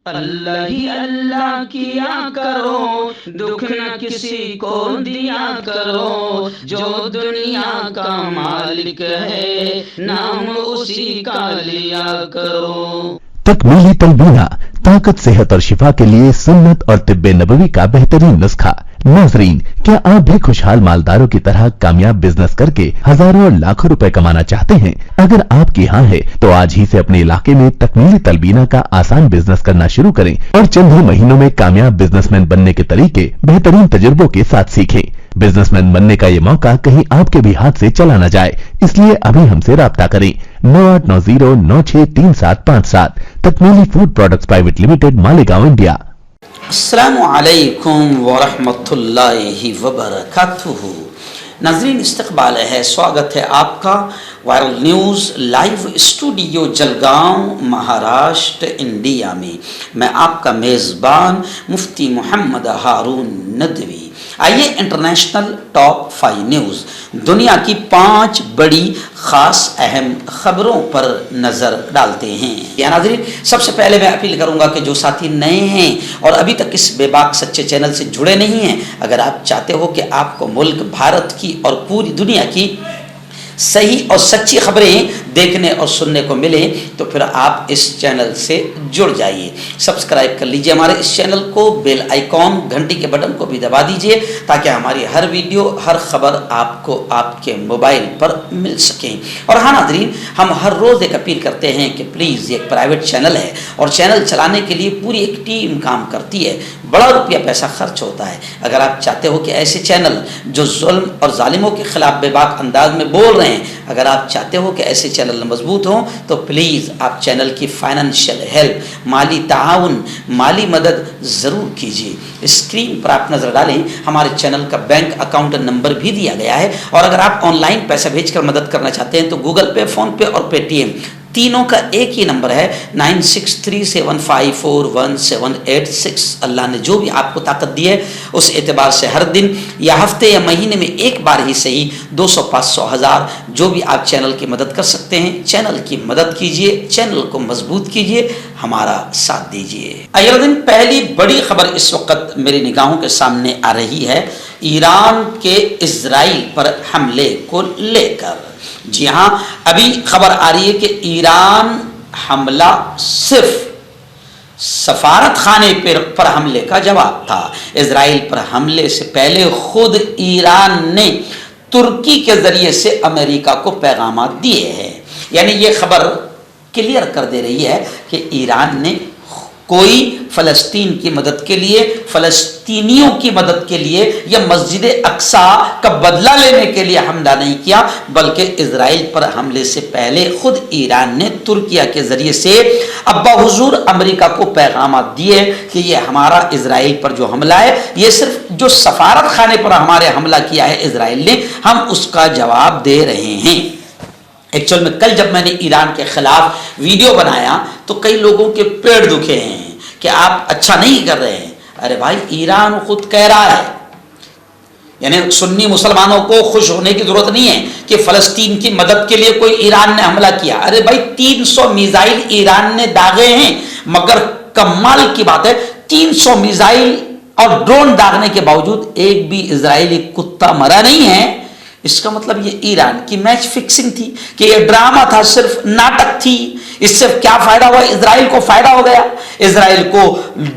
اللہ ہی اللہ کیا کرو، دکھ نہ کسی کو دیا کرو، جو دنیا کا مالک ہے نام اسی کا لیا کرو۔ تکمیلی تلبینہ طاقت، صحت اور شفا کے لیے سنت اور طب نبوی کا بہترین نسخہ۔ ناظرین، کیا آپ بھی خوشحال مالداروں کی طرح کامیاب بزنس کر کے ہزاروں اور لاکھوں روپے کمانا چاہتے ہیں؟ اگر آپ کی ہاں ہے تو آج ہی سے اپنے علاقے میں تکمیلی تلبینہ کا آسان بزنس کرنا شروع کریں اور چند ہی مہینوں میں کامیاب بزنس مین بننے کے طریقے بہترین تجربوں کے ساتھ سیکھیں۔ بزنس مین بننے کا یہ موقع کہیں آپ کے بھی ہاتھ سے چلا نہ جائے، اس لیے ابھی ہم سے رابطہ کریں۔ 9890963757 تکمیلی food products private limited, Malegaon, India. السلام علیکم ورحمۃ اللہ وبرکاتہ۔ ناظرین، استقبال ہے، سواگت ہے آپ کا viral news live studio Jalgaon, Maharashtra, India میں۔ میں آپ کا میزبان مفتی محمد ہارون ندوی۔ آئیے انٹرنیشنل ٹاپ 5 نیوز، دنیا کی 5 بڑی خاص اہم خبروں پر نظر ڈالتے ہیں۔ یا ناظرین، سب سے پہلے میں اپیل کروں گا کہ جو ساتھی نئے ہیں اور ابھی تک اس بے باک سچے چینل سے جڑے نہیں ہیں، اگر آپ چاہتے ہو کہ آپ کو ملک بھارت کی اور پوری دنیا کی صحیح اور سچی خبریں دیکھنے اور سننے کو ملیں تو پھر آپ اس چینل سے جڑ جائیے، سبسکرائب کر لیجئے ہمارے اس چینل کو، بیل آئیکن گھنٹی کے بٹن کو بھی دبا دیجئے تاکہ ہماری ہر ویڈیو، ہر خبر آپ کو آپ کے موبائل پر مل سکیں۔ اور ہاں ناظرین، ہم ہر روز ایک اپیل کرتے ہیں کہ پلیز، یہ ایک پرائیویٹ چینل ہے اور چینل چلانے کے لیے پوری ایک ٹیم کام کرتی ہے، بڑا روپیہ پیسہ خرچ ہوتا ہے۔ اگر آپ چاہتے ہو کہ ایسے چینل جو ظلم اور ظالموں کے خلاف بے باک انداز میں بول رہے ہیں، اگر آپ چاہتے ہو کہ ایسے چینل مضبوط ہوں تو پلیز آپ چینل کی فائنینشیل ہیلپ، مالی تعاون، مالی مدد ضرور کیجیے۔ اسکرین پر آپ نظر ڈالیں، ہمارے چینل کا بینک اکاؤنٹ نمبر بھی دیا گیا ہے، اور اگر آپ آن لائن پیسہ بھیج کر مدد کرنا چاہتے ہیں تو گوگل پے، فون پے اور پے ٹی ایم تینوں کا ایک ہی نمبر ہے، 9637541786۔ اللہ نے جو بھی آپ کو طاقت دی ہے اس اعتبار سے ہر دن یا ہفتے یا مہینے میں ایک بار ہی صحیح 200، 500، 1000 جو بھی آپ چینل کی مدد کر سکتے ہیں، چینل کی مدد کیجئے، چینل کو مضبوط کیجئے، ہمارا ساتھ دیجئے۔ اگلے دن پہلی بڑی خبر اس وقت میری نگاہوں کے سامنے آ رہی ہے، ایران کے اسرائیل پر حملے کو لے کر۔ جی ہاں، ابھی خبر آ رہی ہے کہ ایران حملہ صرف سفارت خانے پر حملے کا جواب تھا۔ اسرائیل پر حملے سے پہلے خود ایران نے ترکی کے ذریعے سے امریکہ کو پیغامات دیے ہیں، یعنی یہ خبر کلیئر کر دے رہی ہے کہ ایران نے کوئی فلسطین کی مدد کے لیے، فلسطینیوں کی مدد کے لیے یا مسجد اقصیٰ کا بدلہ لینے کے لیے حملہ نہیں کیا، بلکہ اسرائیل پر حملے سے پہلے خود ایران نے ترکیہ کے ذریعے سے ابا حضور امریکہ کو پیغامات دیے کہ یہ ہمارا اسرائیل پر جو حملہ ہے، یہ صرف جو سفارت خانے پر ہمارے حملہ کیا ہے اسرائیل نے، ہم اس کا جواب دے رہے ہیں۔ ایکچوئل میں کل جب میں نے ایران کے خلاف ویڈیو بنایا تو کئی لوگوں کے پیڑ دکھے ہیں کہ آپ اچھا نہیں کر رہے ہیں۔ ارے بھائی، ایران خود کہہ رہا ہے، یعنی سنی مسلمانوں کو خوش ہونے کی ضرورت نہیں ہے کہ فلسطین کی مدد کے لیے کوئی ایران نے حملہ کیا۔ ارے بھائی، 300 میزائل ایران نے داغے ہیں، مگر کمال کی بات ہے 300 میزائل اور ڈرون داغنے کے باوجود ایک بھی اسرائیلی کتا مرا نہیں ہے۔ اس کا مطلب یہ ایران کی میچ فکسنگ تھی کہ یہ ڈرامہ تھا، صرف ناٹک تھی۔ اس سے کیا فائدہ ہوا؟ اسرائیل کو فائدہ ہو گیا، اسرائیل کو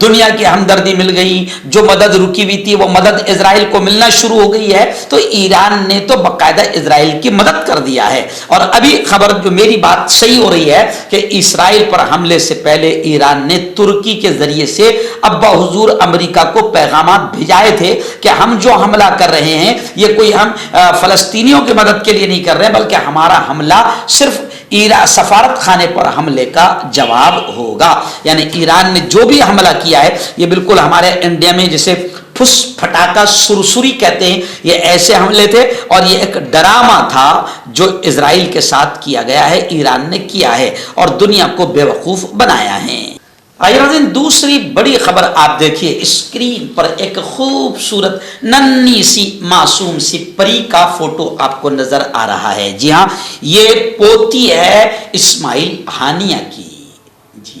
دنیا کی ہمدردی مل گئی، جو مدد رکی ہوئی تھی وہ مدد اسرائیل کو ملنا شروع ہو گئی ہے، تو ایران نے تو باقاعدہ اسرائیل کی مدد کر دیا ہے۔ اور ابھی خبر جو میری بات صحیح ہو رہی ہے کہ اسرائیل پر حملے سے پہلے ایران نے ترکی کے ذریعے سے ابا حضور امریکہ کو پیغامات بھیجائے تھے کہ ہم جو حملہ کر رہے ہیں یہ کوئی ہم فلسطینیوں کی مدد کے لیے نہیں کر رہے ہیں، بلکہ ہمارا حملہ صرف سفارت خانے پر حملے کا جواب ہوگا۔ یعنی ایران نے جو بھی حملہ کیا ہے یہ بالکل ہمارے انڈیا میں جسے پھس پھٹاکا سرسری کہتے ہیں، یہ ایسے حملے تھے اور یہ ایک ڈرامہ تھا جو اسرائیل کے ساتھ کیا گیا ہے، ایران نے کیا ہے اور دنیا کو بے وقوف بنایا ہے۔ آئیے ناظرین، دوسری بڑی خبر آپ دیکھیے، اسکرین پر ایک خوبصورت ننھی سی معصوم سی پری کا فوٹو آپ کو نظر آ رہا ہے۔ جی ہاں، یہ پوتی ہے اسماعیل ہانیہ کی، جی،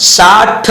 60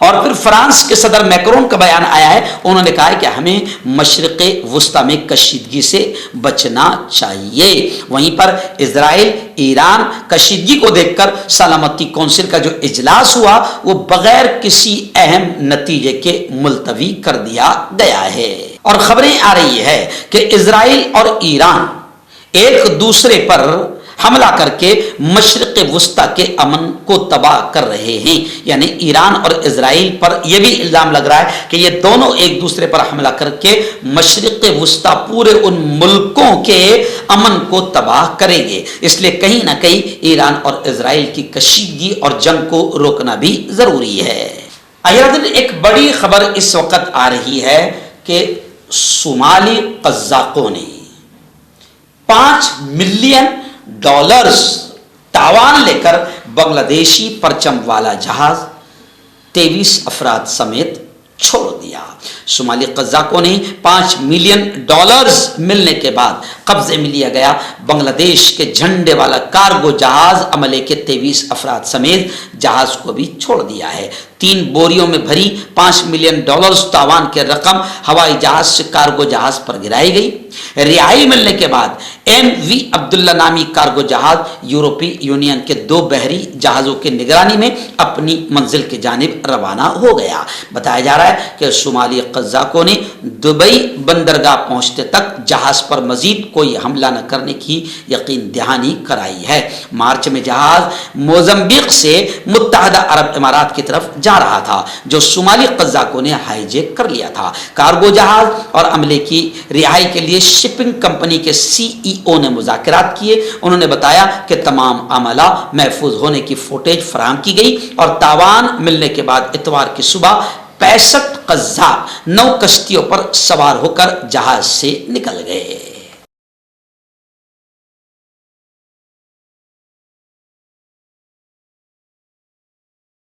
اور پھر فرانس کے صدر میکرون کا بیان آیا ہے، انہوں نے کہا ہے کہ ہمیں مشرق وسطی میں کشیدگی سے بچنا چاہیے۔ وہیں پر اسرائیل ایران کشیدگی کو دیکھ کر سلامتی کونسل کا جو اجلاس ہوا وہ بغیر کسی اہم نتیجے کے ملتوی کر دیا گیا ہے۔ اور خبریں آ رہی ہے کہ اسرائیل اور ایران ایک دوسرے پر حملہ کر کے مشرق وسطی کے امن کو تباہ کر رہے ہیں، یعنی ایران اور اسرائیل پر یہ بھی الزام لگ رہا ہے کہ یہ دونوں ایک دوسرے پر حملہ کر کے مشرق وسطی پورے ان ملکوں کے امن کو تباہ کریں گے۔ اس لیے کہیں نہ کہیں ایران اور اسرائیل کی کشیدگی اور جنگ کو روکنا بھی ضروری ہے۔ ایک بڑی خبر اس وقت آ رہی ہے کہ صومالی قزاقوں نے $5 ملین تاوان لے کر بنگلہ دیشی پرچم والا جہاز 23 افراد سمیت چھوڑ دیا۔ صومالی قزاقوں نے $5 ملین ملنے کے بعد قبضے میں لیا گیا بنگلہ دیش کے جھنڈے والا کارگو جہاز عملے کے 23 افراد سمیت جہاز کو بھی چھوڑ دیا ہے۔ 3 بوریوں میں بھری $5 ملین تاوان کی رقم ہوائی جہاز سے کارگو جہاز پر گرائی گئی۔ رہائی ملنے کے بعد MV عبداللہ نامی کارگو جہاز یورپی یونین کے 2 بحری جہازوں کی نگرانی میں اپنی منزل کی جانب روانہ ہو گیا۔ بتایا جا رہا ہے کہ صومالی قزاقوں نے دبئی بندرگاہ پہنچتے تک جہاز پر مزید کوئی حملہ نہ کرنے کی یقین دہانی کرائی ہے۔ مارچ میں جہاز موزمبیق سے متحدہ عرب امارات کی طرف جا رہا تھا جو صومالی قزاقوں نے ہائی جیک کر لیا تھا۔ کارگو جہاز اور عملے کی رہائی کے لیے شپنگ کمپنی کے CEO نے مذاکرات کیے۔ انہوں نے بتایا کہ تمام عملہ محفوظ ہونے کی فوٹیج فراہم کی گئی اور تاوان ملنے کے بعد اتوار کی صبح 65 قزاق 9 کشتیوں پر سوار ہو کر جہاز سے نکل گئے۔